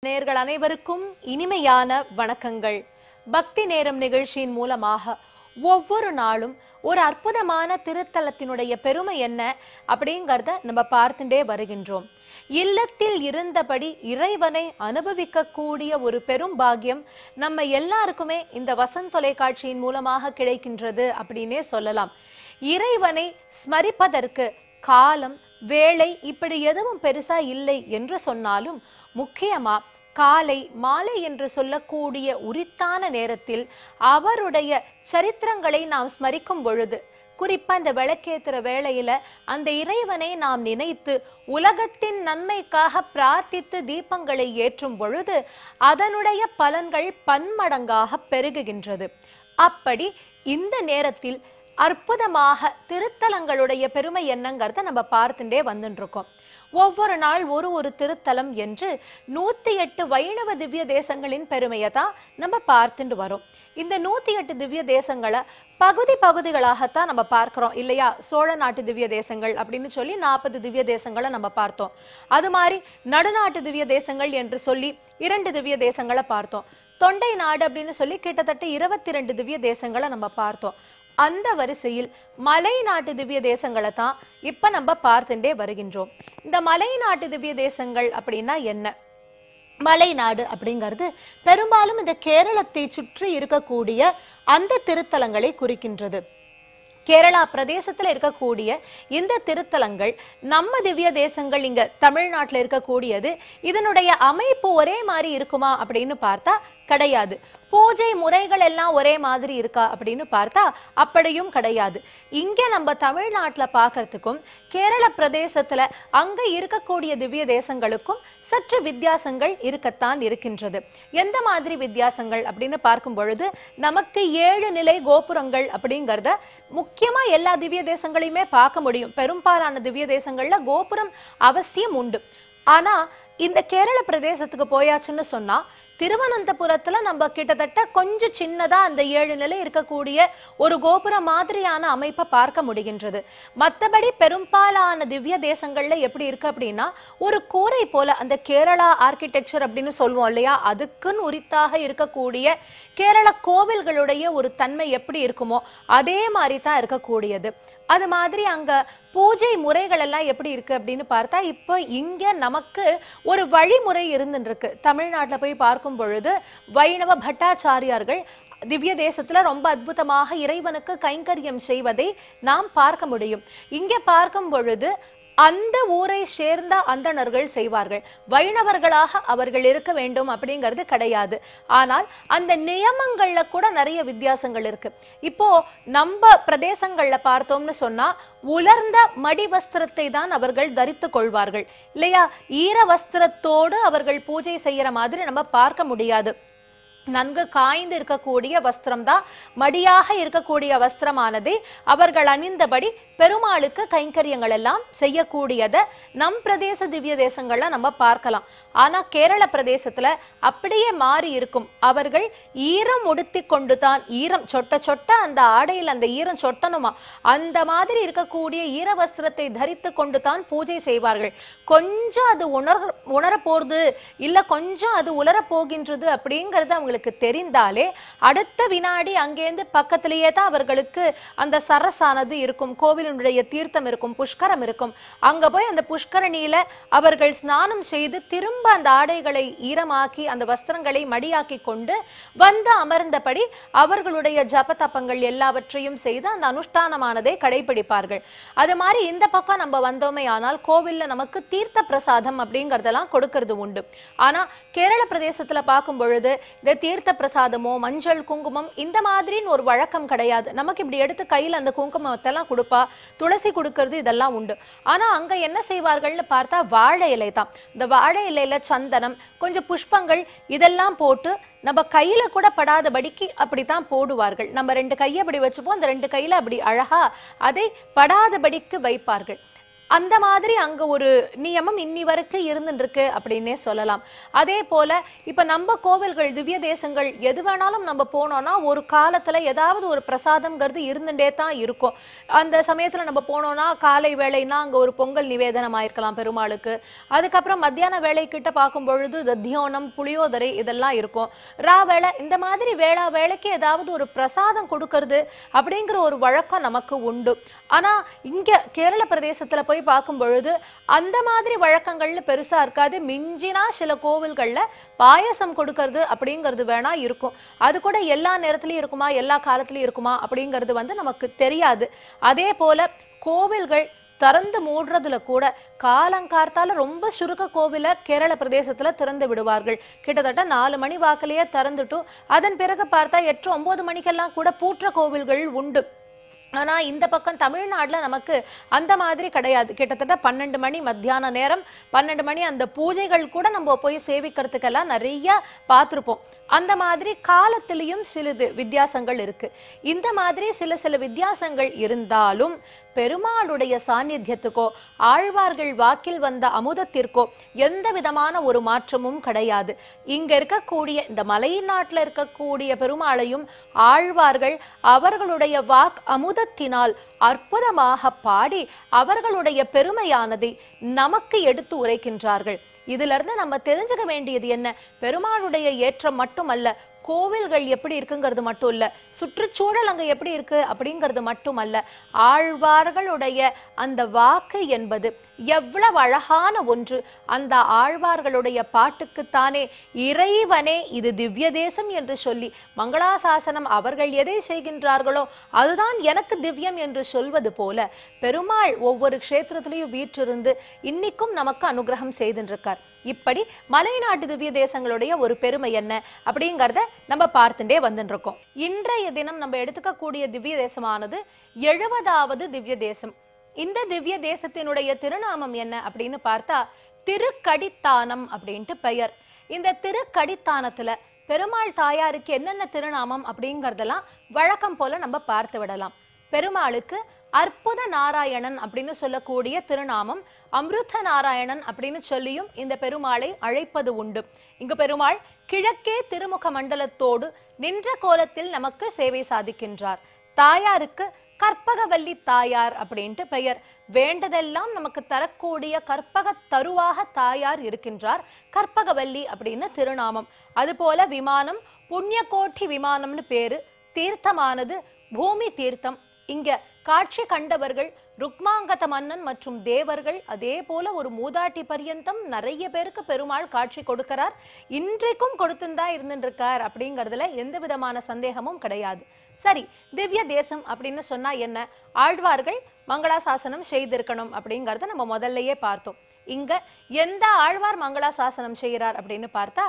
நேயர்கள் அனைவருக்கும் இனிமையான வணக்கங்கள். பக்தி நேரம் நிகழ்ச்சியின் மூலமாக ஒவ்வொரு நாளும் ஒரு அற்புதமான திருத்தலத்தினுடைய பெருமை என்ன அப்படிங்கறத நம்ம பார்த்துட்டே வருகின்றோம். இல்லத்தில் இருந்தபடி இறைவனை அனுபவிக்கக்கூடிய ஒரு பெரும் பாக்கியம் நம்ம எல்லாருக்குமே இந்த வசந்த் தொலைக்காட்சியின் மூலமாக கிடைக்கின்றது அப்படின்னே சொல்லலாம். இறைவனை ஸ்மரிப்பதற்கு காலம் வேளை இப்படி எதுவும் பெருசா இல்லை என்று சொன்னாலும் முக்கியமா காலை மாலை என்று சொல்லக்கூடிய உரித்தான நேரத்தில் அவருடைய சரித்திரங்களை நாம் ஸ்மரிக்கும் பொழுது, குறிப்பா இந்த விளக்கேத்துற வேளையில அந்த இறைவனை நாம் நினைத்து உலகத்தின் நன்மைக்காக பிரார்த்தித்து தீபங்களை ஏற்றும் பொழுது அதனுடைய பலன்கள் பன்மடங்காக பெருகுகின்றது. அப்படி இந்த நேரத்தில் அற்புதமாக திருத்தலங்களுடைய பெருமை என்னங்கிறத நம்ம பார்த்துட்டே வந்துட்டு இருக்கோம். ஒவ்வொரு நாள் ஒரு திருத்தலம் என்று 108 வைணவ திவ்ய தேசங்களின் பெருமையை தான் நம்ம பார்த்துட்டு வரோம். இந்த 108 திவ்ய தேசங்களை பகுதிகளாகத்தான் நம்ம பார்க்கிறோம் இல்லையா? சோழ நாட்டு திவ்ய தேசங்கள் அப்படின்னு சொல்லி 40 திவ்ய தேசங்களை நம்ம பார்த்தோம். அது மாதிரி நடுநாட்டு திவ்ய தேசங்கள் என்று சொல்லி 2 திவ்ய தேசங்களை பார்த்தோம். தொண்டை நாடு அப்படின்னு சொல்லி கிட்டத்தட்ட 22 திவ்ய தேசங்களை நம்ம பார்த்தோம். அந்த வரிசையில் மலை நாட்டு திவ்ய தேசங்களை தான் இப்ப நம்ம பார்த்துட்டே வருகின்றோம். இந்த மலை நாட்டு திவ்ய தேசங்கள் அப்படின்னா என்ன? மலை நாடு அப்படிங்கிறது பெரும்பாலும் இந்த கேரளத்தை சுற்றி இருக்கக்கூடிய அந்த திருத்தலங்களை குறிக்கின்றது. கேரளா பிரதேசத்துல இருக்கக்கூடிய இந்த திருத்தலங்கள் நம்ம திவ்ய தேசங்கள் இங்க தமிழ்நாட்டில் இருக்கக்கூடியது இதனுடைய அமைப்பு ஒரே மாதிரி இருக்குமா அப்படின்னு பார்த்தா கிடையாது. பூஜை முறைகள் எல்லாம் ஒரே மாதிரி இருக்கா அப்படின்னு பார்த்தா அப்படியும் கிடையாது. இங்க நம்ம தமிழ்நாட்டுல பார்க்கறதுக்கும் கேரள பிரதேசத்துல அங்க இருக்கக்கூடிய திவ்ய தேசங்களுக்கும் சற்று வித்தியாசங்கள் இருக்கத்தான் இருக்கின்றது. எந்த மாதிரி வித்தியாசங்கள் அப்படின்னு பார்க்கும் பொழுது நமக்கு 7 நிலை கோபுரங்கள் அப்படிங்கிறத முக்கியமா எல்லா திவ்ய தேசங்களையுமே பார்க்க முடியும். பெரும்பாலான திவ்ய தேசங்கள்ல கோபுரம் அவசியம் உண்டு. ஆனா இந்த கேரள பிரதேசத்துக்கு போயாச்சுன்னு சொன்னா திருவனந்தபுரத்துல நம்ம கிட்டத்தட்ட கொஞ்சம் சின்னதா அந்த 7 நிலை இருக்கக்கூடிய ஒரு கோபுரம் மாதிரியான அமைப்பை பார்க்க முடிகின்றது. மற்றபடி பெரும்பாலான திவ்ய தேசங்கள்ல எப்படி இருக்கு அப்படின்னா ஒரு கூரை போல அந்த கேரளா ஆர்கிடெக்சர் அப்படின்னு சொல்லுவோம் இல்லையா, அதுக்குன்னு உரித்தாக இருக்கக்கூடிய கேரள கோவில்களுடைய ஒரு தன்மை எப்படி இருக்குமோ அதே மாதிரி தான் இருக்கக்கூடியது. அது மாதிரி அங்க பூஜை முறைகள் எல்லாம் எப்படி இருக்கு அப்படின்னு பார்த்தா இப்போ இங்க நமக்கு ஒரு வழிமுறை இருந்துட்டு இருக்கு. தமிழ்நாட்டில் போய் பார்க்கும் பொழுது வைணவ பட்டாச்சாரியார்கள் திவ்ய தேசத்துல ரொம்ப அற்புதமாக இறைவனுக்கு கைங்கரியம் செய்வதை நாம் பார்க்க முடியும். இங்க பார்க்கும் பொழுது அந்த ஊரை சேர்ந்த அந்தணர்கள் செய்வார்கள். வைணவர்களாக அவர்கள் இருக்க வேண்டும் அப்படிங்கிறது கிடையாது. ஆனால் அந்த நியமங்கள்ல கூட நிறைய வித்தியாசங்கள் இருக்கு. இப்போ நம்ம பிரதேசங்கள்ல பார்த்தோம்னு சொன்னா உலர்ந்த மடி வஸ்திரத்தை தான் அவர்கள் தரித்து கொள்வார்கள் இல்லையா? ஈர வஸ்திரத்தோடு அவர்கள் பூஜை செய்யற மாதிரி நம்ம பார்க்க முடியாது. நன்கு காய்ந்து இருக்கக்கூடிய வஸ்திரம் தான் மடியாக இருக்கக்கூடிய வஸ்திரமானதை அவர்கள் அணிந்தபடி பெருமாளுக்கு கைங்கரியங்கள் எல்லாம் செய்யக்கூடியதை நம் பிரதேச திவ்ய தேசங்கள்ல நம்ம பார்க்கலாம். ஆனா கேரள பிரதேசத்துல அப்படியே மாறி இருக்கும். அவர்கள் ஈரம் உடுத்தி கொண்டு தான் ஈரம் சொட்ட அந்த ஆடையில் அந்த ஈரம் சொட்டணுமா அந்த மாதிரி இருக்கக்கூடிய ஈர வஸ்திரத்தை தரித்து கொண்டு தான் பூஜை செய்வார்கள். கொஞ்சம் அது உணர போறது இல்ல கொஞ்சம் அது உலர போகின்றது அப்படிங்கிறது அவங்களுக்கு தெரிந்தாலே அடுத்த வினாடி அங்கேருந்து பக்கத்திலேயே தான் அவர்களுக்கு அந்த சரசானது இருக்கும். கோவிலுடைய தீர்த்தம் இருக்கும், புஷ்கரம் இருக்கும். அங்க போய் அந்த புஷ்கரணியில அவர்கள் ஸ்நானம் செய்து திரும்ப அந்த ஆடைகளை ஈரமாக்கி அந்த வஸ்திரங்களை மடியாக்கி கொண்டு வந்து அமர்ந்தபடி அவர்களுடைய ஜப தப்பங்கள் எல்லாவற்றையும் செய்து அந்த அனுஷ்டானமானதை கடைபிடிப்பார்கள். அது மாதிரி இந்த பக்கம் நம்ம வந்தோமே ஆனால் கோவில்ல நமக்கு தீர்த்த பிரசாதம் அப்படிங்கறதெல்லாம் கொடுக்கறது உண்டு. ஆனா கேரள பிரதேசத்துல பார்க்கும் பொழுது இந்த தீர்த்த பிரசாதமோ மஞ்சள் குங்குமம் இந்த மாதிரின்னு ஒரு வழக்கம் கிடையாது. நமக்கு இப்படி எடுத்து கையில் அந்த குங்குமத்தை எல்லாம் கொடுப்பா, துளசி கொடுக்கறது இதெல்லாம் உண்டு. ஆனா அங்க என்ன செய்வார்கள்னு பார்த்தா வாழை இலை தான். இந்த வாழை இலையில சந்தனம் கொஞ்சம் புஷ்பங்கள் இதெல்லாம் போட்டு நம்ம கையில கூட படாதபடிக்கு அப்படித்தான் போடுவார்கள். நம்ம 2 கையை அப்படி வச்சுப்போம், அந்த 2 கையில அப்படி அழகா அதை படாதபடிக்கு வைப்பார்கள். அந்த மாதிரி அங்க ஒரு நியமம் இன்னி வரைக்கும் இருந்துருக்கு அப்படின்னே சொல்லலாம். அதே போல இப்ப நம்ம கோவில்கள், திவ்ய தேசங்கள் எது வேணாலும் நம்ம போனோம்னா ஒரு காலத்துல ஏதாவது ஒரு பிரசாதம்ங்கிறது இருந்துட்டே தான் இருக்கும். அந்த சமயத்துல நம்ம போனோம்னா காலை வேளைனா அங்க ஒரு பொங்கல் நிவேதனம் ஆயிருக்கலாம் பெருமாளுக்கு. அதுக்கப்புறம் மத்தியான வேலை கிட்ட பார்க்கும் பொழுது தத்தியோனம், புளியோதரை இதெல்லாம் இருக்கும். வேளை இந்த மாதிரி வேளைக்கு ஏதாவது ஒரு பிரசாதம் கொடுக்கறது அப்படிங்கிற ஒரு வழக்கம் நமக்கு உண்டு. ஆனா இங்க கேரள பிரதேசத்துல போய் பார்க்கும் பொழுது அந்த மாதிரி வழக்கங்கள்ல பெருசா இருக்காது. மிஞ்சினா சில கோவில்கள்ல பாயசம் கொடுக்கறது அப்படிங்கிறது வேணா இருக்கும். அது கூட எல்லா நேரத்திலயும் இருக்குமா, எல்லா காலத்திலயும் இருக்குமா அப்படிங்கிறது நமக்கு தெரியாது. அதே போல கோவில்கள் திறந்து மூடுறதுல கூட காலங்கார்த்தால ரொம்ப சுருக்க கோவில கேரள பிரதேசத்துல திறந்து விடுவார்கள். கிட்டத்தட்ட 4 மணி வாக்கிலேயே திறந்துட்டும் அதன் பிறகு பார்த்தா 8, 9 மணிக்கெல்லாம் கூட பூற்ற கோவில்கள் உண்டு. ஆனா இந்த பக்கம் தமிழ்நாடுல நமக்கு அந்த மாதிரி கிடையாது. கிட்டத்தட்ட 12 மணி மத்தியான நேரம், 12 மணி அந்த பூஜைகள் கூட நம்ம போய் சேவிக்கிறதுக்கெல்லாம் நிறைய பார்த்துருப்போம். அந்த மாதிரி காலத்திலையும் சிறிது வித்தியாசங்கள் இருக்கு. இந்த மாதிரி சில வித்தியாசங்கள் இருந்தாலும் பெருமாளுடைய சாநித்தியத்துக்கோ ஆழ்வார்கள் வாக்கில் வந்த அமுதத்திற்கோ எந்த விதமான ஒரு மாற்றமும் கிடையாது. இங்க இருக்கக்கூடிய இந்த மலை நாட்டில் இருக்கக்கூடிய பெருமாளையும் ஆழ்வார்கள் அவர்களுடைய வாக் அமுதத்தினால் அற்புதமாக பாடி அவர்களுடைய பெருமையானதை நமக்கு எடுத்து உரைக்கின்றார்கள். இதுல இருந்து நம்ம தெரிஞ்சுக்க வேண்டியது என்ன? பெருமாளுடைய ஏற்றம் மட்டுமல்ல, கோவில்கள் எப்படி இருக்குங்கிறது மட்டும் இல்ல, சுற்றுச்சூழல் அங்க எப்படி இருக்கு அப்படிங்கிறது மட்டுமல்ல, ஆழ்வார்களுடைய அந்த வாக்கு என்பது எவ்வளவு அழகான ஒன்று. அந்த ஆழ்வார்களுடைய பாட்டுக்குத்தானே இறைவனே இது திவ்ய தேசம் என்று சொல்லி மங்களாசாசனம் அவர்கள் எதை செய்கின்றார்களோ அதுதான் எனக்கு திவ்யம் என்று சொல்வது போல பெருமாள் ஒவ்வொரு க்ஷேத்திரத்திலையும் வீற்றிருந்து இன்னைக்கும் நமக்கு அனுகிரகம் செய்துருக்கார். இப்படி மலைநாட்டு திவ்ய தேசங்களுடைய ஒரு பெருமை என்ன அப்படிங்கறத நம்ம பார்த்துட்டே வந்துருக்கோம். இன்றைய தினம் நம்ம எடுத்துக்கக்கூடிய திவ்ய தேசமானது 70வது திவ்ய தேசம். இந்த திவ்ய தேசத்தினுடைய திருநாமம் என்ன அப்படின்னு பார்த்தா திருக்கடித்தானம் அப்படின்ட்டு பெயர். இந்த திருக்கடித்தானத்துல பெருமாள் தாயாருக்கு என்னென்ன திருநாமம் அப்படிங்கறதெல்லாம் வழக்கம் போல நம்ம பார்த்து விடலாம். பெருமாளுக்கு அற்புத நாராயணன் அப்படின்னு சொல்லக்கூடிய திருநாமம், அமிர்த நாராயணன் அப்படின்னு சொல்லியும் இந்த பெருமாளை அழைப்பது உண்டு. இங்கு பெருமாள் கிழக்கே திருமுக மண்டலத்தோடு நின்ற கோலத்தில் நமக்கு சேவை சாதிக்கின்றார். தாயாருக்கு கற்பகவல்லி தாயார் அப்படின்ட்டு பெயர். வேண்டதெல்லாம் நமக்கு தரக்கூடிய கற்பக தருவாக தாயார் இருக்கின்றார். கற்பகவல்லி அப்படின்னு திருநாமம். அதுபோல விமானம் புண்ணியகோட்டி விமானம்னு பேரு. தீர்த்தமானது பூமி தீர்த்தம். இங்க காட்சி கண்டவர்கள் ருக்மாங்கத மன்னன் மற்றும் தேவர்கள், அதே போல ஒரு மூதாட்டி பரியந்தம் நிறைய பேருக்கு பெருமாள் காட்சி கொடுக்கிறார். இன்றைக்கும் கொடுத்துந்தா இருந்துருக்கார் அப்படிங்கிறதுல எந்த விதமான சந்தேகமும் கிடையாது. சரி, திவ்ய தேசம் அப்படின்னு சொன்னா என்ன? ஆழ்வார்கள் மங்களாசாசனம் செய்திருக்கணும் அப்படிங்கறத நம்ம முதல்லயே பார்த்தோம். இங்க எந்த ஆழ்வார் மங்களாசாசனம் செய்கிறார் அப்படின்னு பார்த்தா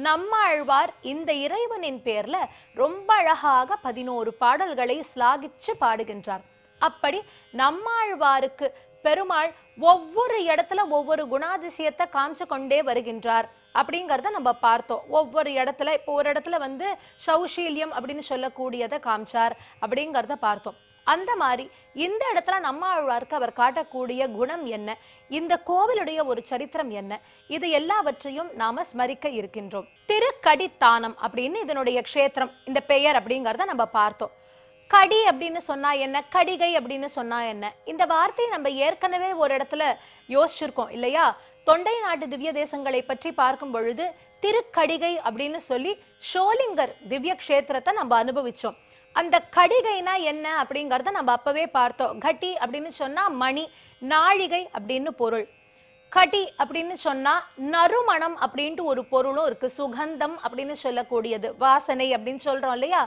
நம்ம ஆழ்வார் இந்த இறைவனின் பேர்ல ரொம்ப அழகாக 11 பாடல்களை ஸ்லாகிச்சு பாடுகின்றார். அப்படி நம்மாழ்வாருக்கு பெருமாள் ஒவ்வொரு இடத்துல ஒவ்வொரு குணாதிசயத்தை காமிச்சு கொண்டே வருகின்றார் அப்படிங்கறத நம்ம பார்த்தோம். ஒவ்வொரு இடத்துல இப்போ ஒரு இடத்துல சௌஷீல்யம் அப்படின்னு சொல்லக்கூடியதை காமிச்சார் அப்படிங்கறத பார்த்தோம். அந்த மாதிரி இந்த இடத்துல நம்மாழ்வாருக்கு அவர் காட்டக்கூடிய குணம் என்ன, இந்த கோவிலுடைய ஒரு சரித்திரம் என்ன, இது எல்லாவற்றையும் நாம ஸ்மரிக்க இருக்கின்றோம். திருக்கடித்தானம் அப்படின்னு இதனுடைய க்ஷேத்திரம், இந்த பெயர் அப்படிங்கறத நம்ம பார்த்தோம். கடி அப்படின்னு சொன்னா என்ன, கடிகை அப்படின்னு சொன்னா என்ன, இந்த வார்த்தையை நம்ம ஏற்கனவே ஒரு இடத்துல யோசிச்சிருக்கோம் இல்லையா? தொண்டை நாட்டு திவ்ய தேசங்களை பற்றி பார்க்கும் பொழுது திருக்கடிகை அப்படின்னு சொல்லி ஷோலிங்கர் திவ்ய க்ஷேத்திரத்தை நம்ம அனுபவிச்சோம். அந்த கடிகைனா என்ன அப்படிங்கறத நம்ம அப்பவே பார்த்தோம். கட்டி அப்படின்னு சொன்னா மணி, நாழிகை அப்படின்னு பொருள். கடி அப்படின்னு சொன்னா நறுமணம் அப்படின்ட்டு ஒரு பொருளும் இருக்கு. சுகந்தம் அப்படின்னு சொல்லக்கூடியது, வாசனை அப்படின்னு சொல்றோம் இல்லையா,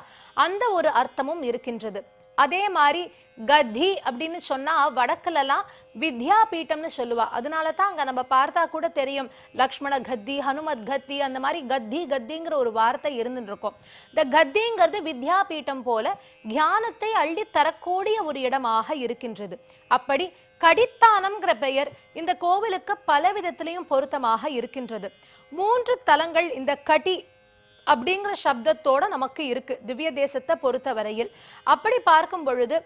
அந்த ஒரு அர்த்தமும் இருக்கின்றது. அதே மாதிரி கத்தி அப்படின்னு சொன்னா வடக்குலலாம் வித்யாபீட்டம்னு சொல்லுவா. அதனாலதான் அங்க நம்ம பார்த்தா கூட தெரியும், லக்ஷ்மண கத்தி, ஹனுமத் கத்தி, அந்த மாதிரி கத்தி கத்திங்கிற ஒரு வார்த்தை இருந்துட்டு இருக்கும். இந்த கத்திங்கிறது வித்யாபீட்டம் போல தியானத்தை அள்ளி தரக்கூடிய ஒரு இடமாக இருக்கின்றது. அப்படி கடித்தானம்ங்கிற பெயர் இந்த கோவிலுக்கு பல விதத்திலையும் பொருத்தமாக இருக்கின்றது. 3 தலங்கள் இந்த கடி அப்படிங்கிற சப்தத்தோட நமக்கு இருக்கு திவ்ய தேசத்தை பொறுத்த வரையில். அப்படி பார்க்கும் பொழுது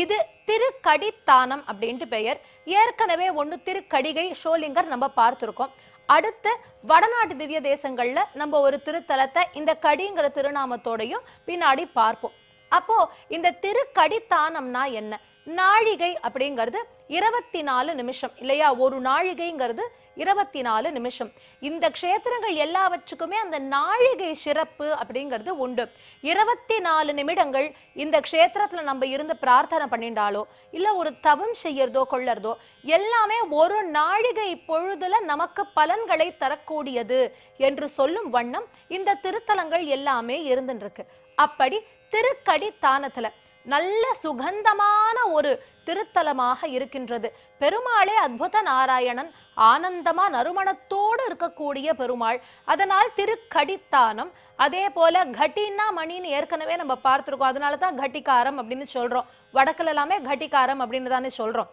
இது திருக்கடித்தானம் அப்படின்ட்டு பெயர். ஏற்கனவே ஒண்ணு திருக்கடிகை ஷோலிங்கர் நம்ம பார்த்திருக்கோம். அடுத்து வடநாட்டு திவ்ய தேசங்கள்ல நம்ம ஒரு திருத்தலத்தை இந்த கடிங்கிற திருநாமத்தோடையும் பின்னாடி பார்ப்போம். அப்போ இந்த திருக்கடித்தானம்னா என்ன? நாழிகை அப்படிங்கிறது 24 நிமிஷம் இல்லையா? ஒரு நாழிகைங்கிறது 24 நிமிஷம். இந்த க்ஷேத்திரங்கள் எல்லாவற்றுக்குமே அந்த நாழிகை சிறப்பு அப்படிங்கிறது உண்டு. 24 நிமிடங்கள் இந்த க்ஷேத்திரத்துல நம்ம இருந்து பிரார்த்தனை பண்ணிட்டாலோ இல்ல ஒரு தவம் செய்யறதோ கொள்ளறதோ எல்லாமே ஒரு நாழிகை பொழுதுல நமக்கு பலன்களை தரக்கூடியது என்று சொல்லும் வண்ணம் இந்த திருத்தலங்கள் எல்லாமே இருந்துருக்கு. அப்படி திருக்கடித்தானத்துல நல்ல சுகந்தமான ஒரு திருத்தலமாக இருக்கின்றது. பெருமாளே அத்புத நாராயணன், ஆனந்தமா நறுமணத்தோடு இருக்கக்கூடிய பெருமாள். அதனால் திருக்கடித்தானம். அதே போல கட்டின்னா மணின்னு ஏற்கனவே நம்ம பார்த்திருக்கோம். அதனாலதான் கட்டிக்காரம் அப்படின்னு சொல்றோம். வடக்குல எல்லாமே கட்டிக்காரம் அப்படின்னு தானே சொல்றோம்.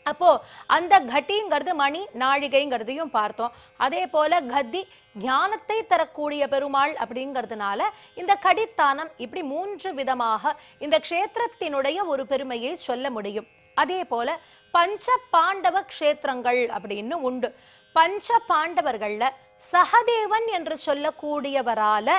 அப்போ அந்த கட்டிங்கிறது மணி, நாழிகைங்கிறதையும் பார்த்தோம். அதே போல கத்தி ஞானத்தை தரக்கூடிய பெருமாள் அப்படிங்கிறதுனால இந்த கடித்தானம் இப்படி 3 விதமாக இந்த க்ஷேத்திரத்தினுடைய ஒரு பெருமையை சொல்ல முடியும். அதே போல பஞ்ச பாண்டவ க்ஷேத்திரங்கள் அப்படின்னு உண்டு. பஞ்ச பாண்டவர்கள்ல சகதேவன் என்று சொல்லக்கூடியவரால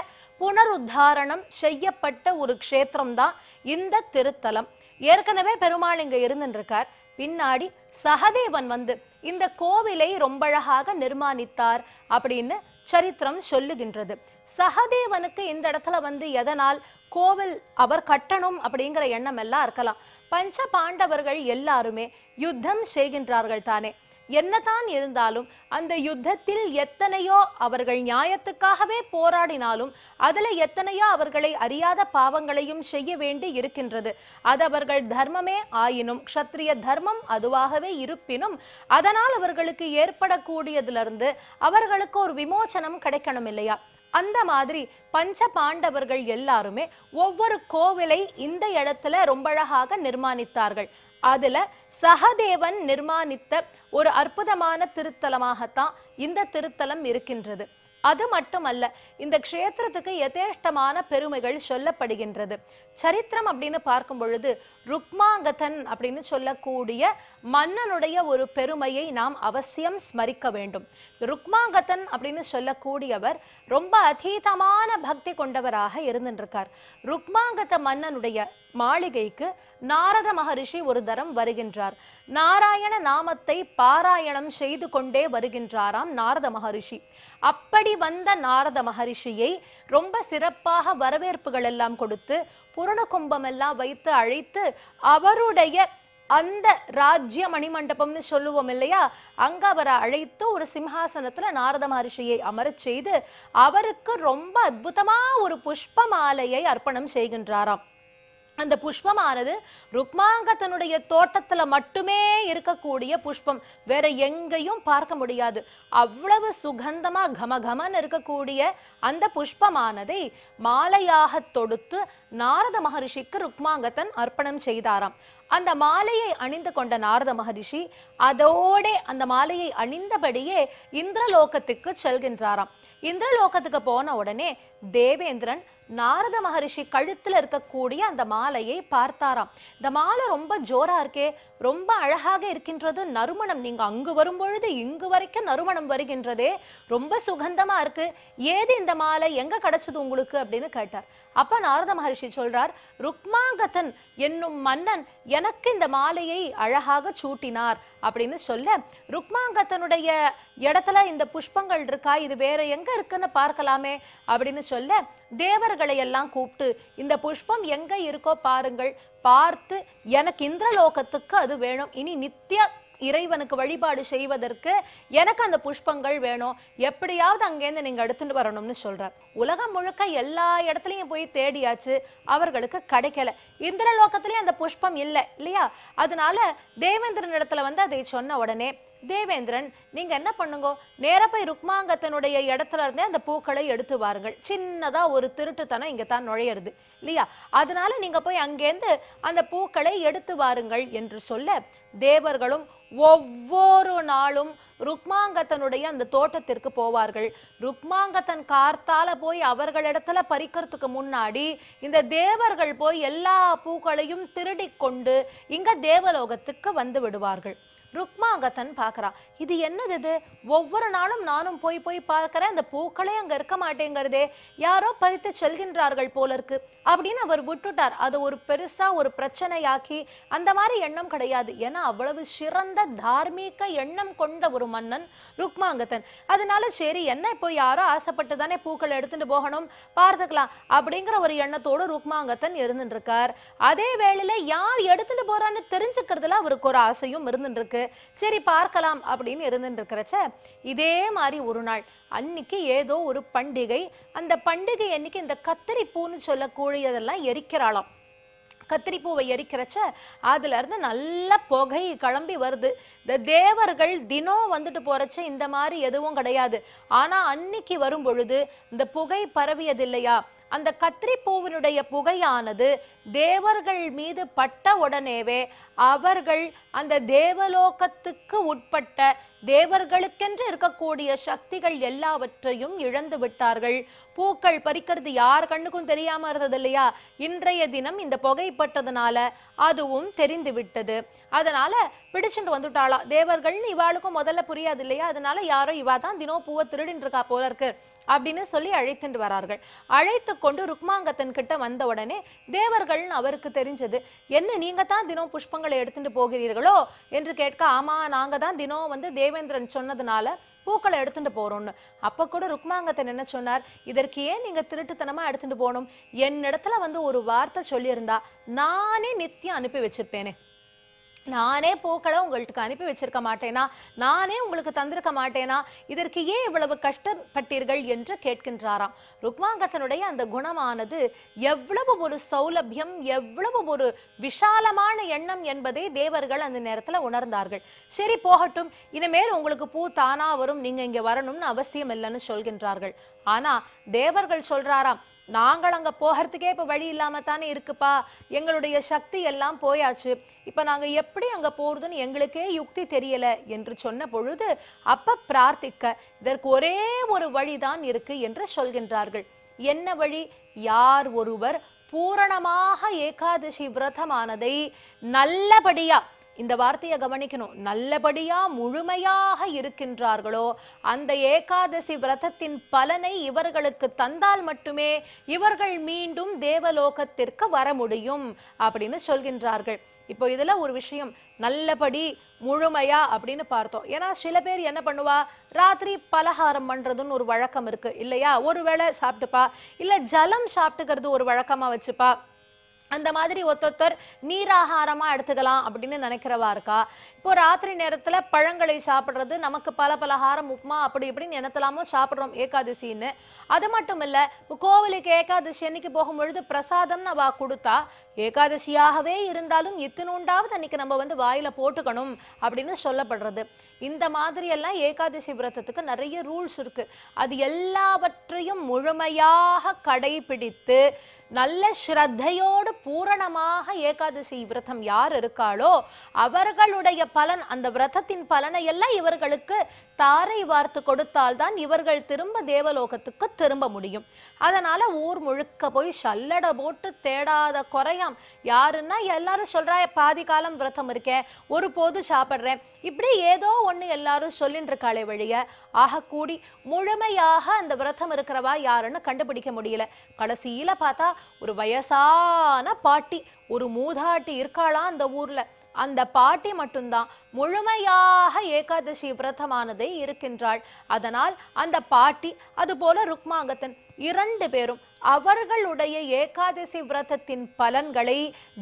புனருத்தாரணம் செய்யப்பட்ட ஒரு க்ஷேத்திரம் தான் இந்த திருத்தலம். ஏற்கனவே பெருமாள் இங்க இருந்துருக்கார். பின்னாடி சகதேவன் வந்து இந்த கோவிலை ரொம்ப அழகாக நிர்மாணித்தார் அப்படின்னு சரித்திரம் சொல்லுகின்றது. சகதேவனுக்கு இந்த இடத்துல வந்து எதனால் கோவில் அவர் கட்டணும் அப்படிங்கிற எண்ணம் எல்லாம் இருக்கலாம். பஞ்ச பாண்டவர்கள் எல்லாருமே யுத்தம் செய்கின்றார்கள் தானே. என்னதான் இருந்தாலும் அந்த யுத்தத்தில் எத்தனையோ அவர்கள் நியாயத்துக்காகவே போராடினாலும் அதுல எத்தனையோ அவர்களை அறியாத பாவங்களையும் செய்ய வேண்டி இருக்கின்றது. அது அவர்கள் தர்மமே ஆயினும், க்ஷத்ரிய தர்மம் அதுவாகவே இருப்பினும், அதனால் அவர்களுக்கு ஏற்படக்கூடியதிலிருந்து அவர்களுக்கு ஒரு விமோசனம் கிடைக்கணும் இல்லையா? அந்த மாதிரி பஞ்ச பாண்டவர்கள் எல்லாருமே ஒவ்வொரு கோவிலை இந்த இடத்துல ரொம்ப அழகாக நிர்மாணித்தார்கள். அதுல சகதேவன் நிர்மாணித்த ஒரு அற்புதமான திருத்தலமாகத்தான் இந்த திருத்தலம் இருக்கின்றது. அது மட்டுமல்ல, இந்த க்ஷேத்திரத்துக்கு யதேஷ்டமான பெருமைகள் சொல்லப்படுகின்றது. சரித்திரம் அப்படின்னு பார்க்கும் பொழுது ருக்மாங்கதன் அப்படின்னு சொல்லக்கூடிய மன்னனுடைய ஒரு பெருமையை நாம் அவசியம் ஸ்மரிக்க வேண்டும். ருக்மாங்கதன் அப்படின்னு சொல்லக்கூடியவர் ரொம்ப அதீதமான பக்தி கொண்டவராக இருந்திருக்கார். ருக்மாங்கத மன்னனுடைய மாளிகைக்கு நாரத மகரிஷி ஒரு தரம் வருகின்றார். நாராயண நாமத்தை பாராயணம் செய்து கொண்டே வருகின்றாராம் நாரத மகரிஷி. அப்படி வந்த நாரத மகரிஷியை ரொம்ப சிறப்பாக வரவேற்புகள் எல்லாம் கொடுத்து புரண கும்பம் எல்லாம் வைத்து அழைத்து அவருடைய அந்த ராஜ்ய மணிமண்டபம்னு சொல்லுவோம் இல்லையா, அங்க அவரை அழைத்து ஒரு சிம்ஹாசனத்துல நாரத மகரிஷியை அமரச் செய்து அவருக்கு ரொம்ப அற்புதமா ஒரு புஷ்ப மாலையை அர்ப்பணம் செய்கின்றாராம். அந்த புஷ்பமானது ருக்மாங்கதனுடைய தோட்டத்துல மட்டுமே இருக்கக்கூடிய புஷ்பம், வேற எங்கேயும் பார்க்க முடியாது. அவ்வளவு சுகந்தமா கமகமன் இருக்கக்கூடிய அந்த புஷ்பமானதை மாலையாக தொடுத்து நாரத மகரிஷிக்கு ருக்மாங்கதன் அர்ப்பணம் செய்தாராம். அந்த மாலையை அணிந்து கொண்ட நாரத மகரிஷி அதோட அந்த மாலையை அணிந்தபடியே இந்திரலோகத்துக்கு செல்கின்றாராம். இந்திரலோகத்துக்கு போன உடனே தேவேந்திரன் நாரத மகரிஷி கழுத்துல இருக்கக்கூடிய அந்த மாலையை பார்த்தாராம். இந்த மாலை ரொம்ப ஜோரா இருக்கே, ரொம்ப அழகாக இருக்கின்றது, நறுமணம், நீங்க அங்கு வரும்பொழுது இங்கு வரைக்கும் நறுமணம் வருகின்றதே, ரொம்ப சுகந்தமா இருக்கு, ஏது இந்த மாலை, எங்க கிடைச்சது உங்களுக்கு அப்படின்னு கேட்டார். அப்ப நாரத மகரிஷி சொல்றார், ருக்மாங்கதன் என்னும் மன்னன் எனக்கு இந்த மாலையை அழகாக சூட்டினார் அப்படின்னு சொல்ல, ருக்மாங்கதனுடைய இடத்துல இந்த புஷ்பங்கள் இருக்கா, இது வேற எங்க இருக்குன்னு பார்க்கலாமே அப்படின்னு சொல்ல, தேவர்களை எல்லாம் கூப்பிட்டு இந்த புஷ்பம் எங்க இருக்கோ பாருங்கள், பார்த்து எனக்கு இந்திரலோகத்துக்கு அது வேணும், இனி நித்திய இறைவனுக்கு வழிபாடு செய்வதற்கு எனக்கு அந்த புஷ்பங்கள் வேணும், எப்படியாவது அங்கேருந்து நீங்க எடுத்துட்டு வரணும்னு சொல்றார். உலகம் முழுக்க எல்லா இடத்துலயும் போய் தேடியாச்சு, அவர்களுக்கு கிடைக்கல. இந்திரலோகத்திலயும் அந்த புஷ்பம் இல்லை இல்லையா? அதனால தேவேந்திரன் இடத்துல வந்து அதை சொன்ன உடனே தேவேந்திரன், நீங்க என்ன பண்ணுங்க, நேர போய் ருக்மாங்கதனுடைய இடத்துல இருந்தே அந்த பூக்களை எடுத்து வாருங்கள், சின்னதா ஒரு திருட்டுத்தனம் இங்க தான் நுழையிறது இல்லையா, அதனால நீங்க போய் அங்கேருந்து அந்த பூக்களை எடுத்து வாருங்கள் என்று சொல்ல, தேவர்களும் ஒவ்வொரு நாளும் ருக்மாங்கத்தனுடைய அந்த தோட்டத்திற்கு போவார்கள். ருக்மாங்கத்தன் கார்த்தால போய் அவர்களிடத்துல பறிக்கிறதுக்கு முன்னாடி இந்த தேவர்கள் போய் எல்லா பூக்களையும் திருடி கொண்டு இங்க தேவலோகத்துக்கு வந்து விடுவார்கள். ருக்மாங்கத்தன் பார்க்கறான், இது என்னது இது, ஒவ்வொரு நாளும் நானும் போய் போய் பார்க்கிறேன், அந்த பூக்களே அங்க இருக்க மாட்டேங்கிறதே, யாரோ பறித்து செல்கின்றார்கள் போல இருக்கு அப்படின்னு அவர் விட்டுட்டார். அது ஒரு பெருசா ஒரு பிரச்சனையாக்கி அந்த மாதிரி எண்ணம் கிடையாது. ஏன்னா அவ்வளவு சிறந்த தார்மீக எண்ணம் கொண்ட ஒரு மன்னன் ருக்மாங்கத்தன். அதனால சரி, என்ன இப்போ யாரோ ஆசைப்பட்டு தானே பூக்கள் எடுத்துட்டு போகணும், பார்த்துக்கலாம் அப்படிங்கிற ஒரு எண்ணத்தோடு ருக்மாங்கத்தன் இருந்துட்டு இருக்கார். அதே வேளையில யார் எடுத்துட்டு போறான்னு தெரிஞ்சுக்கிறதுல அவருக்கு ஒரு ஆசையும் இருந்துட்டு இருக்கு. சரி பார்க்கலாம் அப்படின்னு இருந்துட்டு இருக்கிறச்ச இதே மாதிரி ஒரு நாள் அன்னைக்கு ஏதோ ஒரு பண்டிகை. அந்த பண்டிகை அன்னைக்கு இந்த கத்திரி பூன்னு சொல்லக்கூடியதெல்லாம் எரிக்கிறாளாம். கத்திரிப்பூவை எரிக்கிறச்ச அதுல இருந்து நல்ல புகை கிளம்பி வருது. இந்த தேவர்கள் தினம் வந்துட்டு போறச்ச இந்த மாதிரி எதுவும் கிடையாது. ஆனா அன்னைக்கு வரும் பொழுது இந்த புகை பரவியது இல்லையா, அந்த கத்திரிப்பூவினுடைய புகையானது தேவர்கள் மீது பட்ட உடனேவே அவர்கள் அந்த தேவலோகத்துக்கு உட்பட்ட தேவர்களுக்கென்று இருக்கக்கூடிய சக்திகள் எல்லாவற்றையும் இழந்து விட்டார்கள். பூக்கள் பறிக்கிறது யார் கண்ணுக்கும் தெரியாம இருந்தது இல்லையா, இன்றைய தினம் இந்த புகைப்பட்டதுனால அதுவும் தெரிந்து விட்டது. அதனால பிடிச்சுட்டு வந்துட்டாளாம். தேவர்கள்னு இவாளுக்கும் முதல்ல புரியாது இல்லையா, அதனால யாரோ இவா தான் தினம் பூவை திருடின்னு இருக்கா போல இருக்கு அப்படின்னு சொல்லி அழைத்துட்டு வரார்கள். அழைத்து கொண்டு ருக்மாங்கத்தன் கிட்ட வந்த உடனே தேவர்கள்னு அவருக்கு தெரிஞ்சது. என்ன நீங்க தான் தினம் புஷ்பங்களை எடுத்துட்டு போகிறீர்களோ என்று கேட்க, ஆமா நாங்க தான் தினம் வந்து தேவேந்திரன் சொன்னதுனால பூக்களை எடுத்துட்டு போறோம்னு. அப்ப கூட ருக்மாங்கத்தன் என்ன சொன்னார், இதற்கு ஏன் நீங்க திருட்டுத்தனமா எடுத்துட்டு போகணும், என்னிடத்துல வந்து ஒரு வார்த்தை சொல்லியிருந்தா நானே நித்தியம் அனுப்பி வச்சிருப்பேனே, நானே பூக்களை உங்களுக்கு அனுப்பி வச்சிருக்க மாட்டேனா, நானே உங்களுக்கு தந்திருக்க மாட்டேனா, இதற்கு ஏன் இவ்வளவு கஷ்டப்பட்டீர்கள் என்று கேட்கின்றாராம். ருக்மாங்கத்தனுடைய அந்த குணமானது எவ்வளவு ஒரு சௌலபியம், எவ்வளவு ஒரு விஷாலமான எண்ணம் என்பதை தேவர்கள் அந்த நேரத்துல உணர்ந்தார்கள். சரி போகட்டும், இனிமேல் உங்களுக்கு பூ தானா வரும், நீங்க இங்க வரணும்னு அவசியம் இல்லைன்னு சொல்கின்றார்கள். ஆனா தேவர்கள் சொல்றாராம், நாங்கள் அங்க போகிறதுக்கே இப்ப வழி இல்லாம தானே இருக்குப்பா, எங்களுடைய சக்தி எல்லாம் போயாச்சு, இப்ப நாங்க எப்படி அங்க போறதுன்னு எங்களுக்கே யுக்தி தெரியல என்று சொன்ன பொழுது அப்ப பிரார்த்திக்க இதற்கு ஒரே ஒரு வழிதான் இருக்கு என்று சொல்கின்றார்கள். என்ன வழி, யார் ஒருவர் பூரணமாக ஏகாதசி விரதமானதை நல்லபடியா, இந்த வார்த்தையை கவனிக்கணும், நல்லபடியா முழுமையாக இருக்கின்றார்களோ அந்த ஏகாதசி விரதத்தின் பலனை இவர்களுக்கு தந்தால் மட்டுமே இவர்கள் மீண்டும் தேவலோகத்திற்கு வர முடியும் அப்படின்னு சொல்கின்றார்கள். இப்போ இதுல ஒரு விஷயம், நல்லபடி முழுமையா அப்படின்னு பார்த்தோம். ஏன்னா சில பேர் என்ன பண்ணுவா, ராத்திரி பலகாரம் பண்றதுன்னு ஒரு வழக்கம் இருக்கு இல்லையா, ஒரு வேளை சாப்பிட்டுப்பா, இல்ல ஜலம் சாப்பிட்டுக்கிறது ஒரு வழக்கமா வச்சுப்பா, அந்த மாதிரி ஒருத்தர் நீராகாரமா எடுத்துக்கலாம் அப்படின்னு நினைக்கிறவா இருக்கா. இப்போ ராத்திரி நேரத்துல பழங்களை சாப்பிடுறது, நமக்கு பல பலகாரம் உப்புமா அப்படி இப்படின்னு நினைத்தலாமோ சாப்பிட்றோம் ஏகாதசின்னு. அது மட்டும் இல்ல, கோவிலுக்கு ஏகாதசி அன்னைக்கு போகும்பொழுது பிரசாதம்னு அவ கொடுத்தா, ஏகாதசியாகவே இருந்தாலும் இத்தினுண்டாவது அன்னைக்கு நம்ம வந்து வாயில போட்டுக்கணும் அப்படின்னு சொல்லப்படுறது. இந்த மாதிரி எல்லாம் ஏகாதசி விரதத்துக்கு நிறைய ரூல்ஸ் இருக்கு. அது எல்லாவற்றையும் முழுமையாக கடைபிடித்து நல்ல ஸ்ரத்தையோடு பூரணமாக ஏகாதசி விரதம் யார் இருக்காளோ அவர்களுடைய பலன், அந்த விரதத்தின் பலனை எல்லாம் இவர்களுக்கு தாரை வார்த்து கொடுத்தால்தான் இவர்கள் திரும்ப தேவலோகத்துக்கு திரும்ப முடியும். அதனால ஊர் முழுக்க போய் சல்லட போட்டு தேடாத குறையாம். யாருன்னா எல்லாரும் சொல்றா, பாதி காலம் விரதம் இருக்கேன், ஒரு போது சாப்பிட்றேன், இப்படி ஏதோ ஒண்ணு எல்லாரும் சொல்லிட்டு இருக்காளே வழிய ஆகக்கூடி முழுமையாக அந்த விரதம் இருக்கிறவா யாருன்னு கண்டுபிடிக்க முடியல. கடைசியில பார்த்தா ஒரு வயசான பாட்டி, ஒரு மூதாட்டி இருக்காளா அந்த ஊர்ல. அந்த பாட்டி மட்டும்தான் முழுமையாக ஏகாதசி விரதமானதை இருக்கின்றாள். அதனால் அந்த பாட்டி அதுபோல ருக்மாங்கத்தன் இரண்டு பேரும் அவர்களுடைய ஏகாதசி விரதத்தின் பலன்களை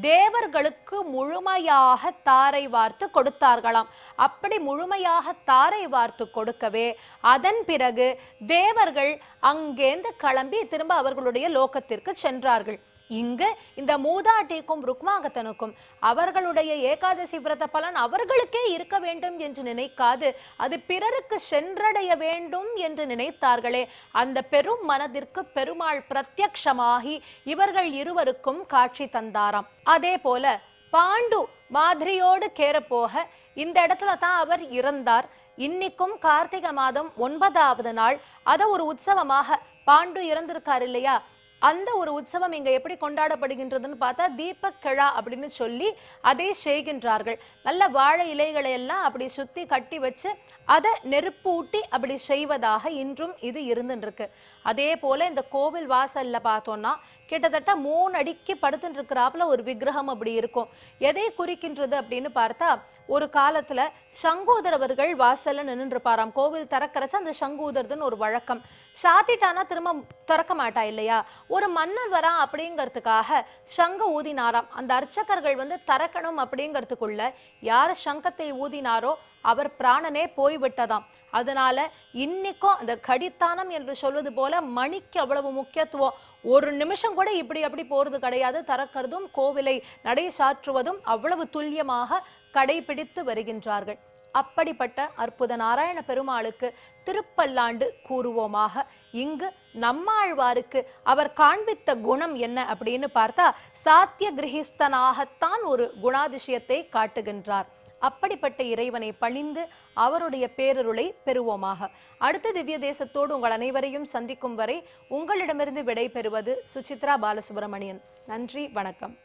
தேவர்களுக்கு முழுமையாக தாரை வார்த்து கொடுத்தார்களாம். அப்படி முழுமையாக தாரை வார்த்து கொடுக்கவே அதன் பிறகு தேவர்கள் அங்கேந்து கிளம்பி திரும்ப அவர்களுடைய லோகத்திற்கு சென்றார்கள். இங்கு இந்த மூதாட்டிக்கும் ருக்மாங்கத்தனுக்கும் அவர்களுடைய ஏகாதசி விரத பலன் அவர்களுக்கே இருக்க வேண்டும் என்று நினைக்காது, அது பிறருக்கு சென்றடைய வேண்டும் என்று நினைத்தார்களே, அந்த பெரும் மனதிற்கு பெருமாள் பிரத்யக்ஷமாகி இவர்கள் இருவருக்கும் காட்சி தந்தாராம். அதே போல பாண்டு மாதிரியோடு கேரப்போக இந்த இடத்துல தான் அவர் இறந்தார். இன்னைக்கும் கார்த்திகை மாதம் 9வது நாள் அத ஒரு உற்சவமாக பாண்டு இறந்திருக்காரு இல்லையா, அந்த ஒரு உற்சவம் இங்க எப்படி கொண்டாடப்படுகின்றதுன்னு பார்த்தா தீபக் கிழா அப்படின்னு சொல்லி அதை செய்கின்றார்கள். நல்ல வாழை இலைகளை எல்லாம் அப்படி சுத்தி கட்டி வச்சு அதை நெருப்பூட்டி அப்படி செய்வதாக இன்றும் இது இருந்துட்டு இருக்கு. அதே போல இந்த கோவில் வாசல்ல பார்த்தோம்னா கிட்டத்தட்ட 3 அடிக்கு படுத்துட்டு இருக்கிறாப்புல ஒரு விக்கிரகம் அப்படி இருக்கும். எதை குறிக்கின்றது அப்படின்னு பார்த்தா, ஒரு காலத்துல சங்கூதரவர்கள் வாசல்ல நின்று இருப்பாராம். கோவில் திறக்கறச்ச அந்த சங்கூதர்துன்னு ஒரு வழக்கம். சாத்திட்டானா திரும்ப திறக்க மாட்டா இல்லையா, ஒரு மன்னர் வரா அப்படிங்கிறதுக்காக சங்க ஊதினாராம். அந்த அர்ச்சகர்கள் வந்து திறக்கணும் அப்படிங்கிறதுக்குள்ள யார் சங்கத்தை ஊதினாரோ அவர் பிராணனே போய்விட்டதாம். அதனால இன்னைக்கும் அந்த கடித்தானம் என்று சொல்வது போல மணிக்கு அவ்வளவு முக்கியத்துவம். ஒரு நிமிஷம் கூட இப்படி அப்படி போறது கிடையாது. திறக்கிறதும் கோவிலை நடை சாற்றுவதும் அவ்வளவு துல்லியமாக கடைபிடித்து வருகின்றார்கள். அப்படிப்பட்ட அற்புத நாராயண பெருமாளுக்கு திருப்பல்லாண்டு கூறுவோமாக. இங்கு நம்மாழ்வாருக்கு அவர் காண்பித்த குணம் என்ன அப்படின்னு பார்த்தா, சாத்திய கிரகிஸ்தனாகத்தான் ஒரு குணாதிசயத்தை காட்டுகின்றார். அப்படிப்பட்ட இறைவனை பணிந்து அவருடைய பேரருளை பெறுவோமாக. அடுத்த திவ்ய தேசத்தோடு உங்கள் அனைவரையும் சந்திக்கும் வரை உங்களிடமிருந்து விடை பெறுவது சுசித்ரா பாலசுப்ரமணியன். நன்றி, வணக்கம்.